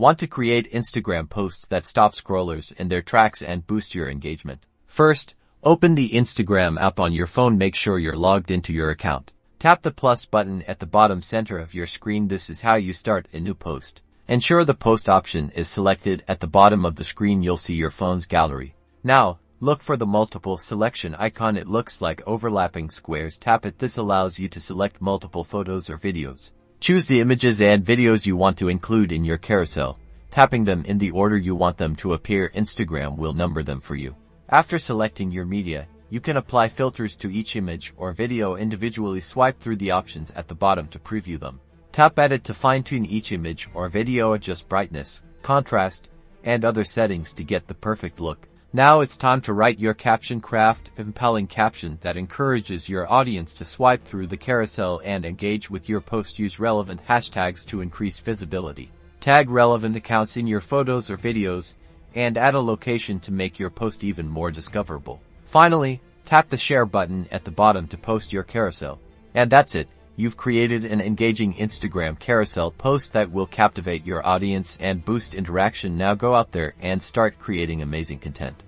Want to create Instagram posts that stop scrollers in their tracks and boost your engagement? First, open the Instagram app on your phone. Make sure you're logged into your account. Tap the plus button at the bottom center of your screen. This is how you start a new post. Ensure the post option is selected. At the bottom of the screen, you'll see your phone's gallery. Now, look for the multiple selection icon. It looks like overlapping squares. Tap it. This allows you to select multiple photos or videos. Choose the images and videos you want to include in your carousel. Tapping them in the order you want them to appear, Instagram will number them for you. After selecting your media, you can apply filters to each image or video individually. Swipe through the options at the bottom to preview them. Tap Edit to fine-tune each image or video. Adjust brightness, contrast, and other settings to get the perfect look. Now it's time to write your caption. Craft a compelling caption that encourages your audience to swipe through the carousel and engage with your post. Use relevant hashtags to increase visibility. Tag relevant accounts in your photos or videos, and add a location to make your post even more discoverable. Finally, tap the share button at the bottom to post your carousel. And that's it. You've created an engaging Instagram carousel post that will captivate your audience and boost interaction. Now go out there and start creating amazing content.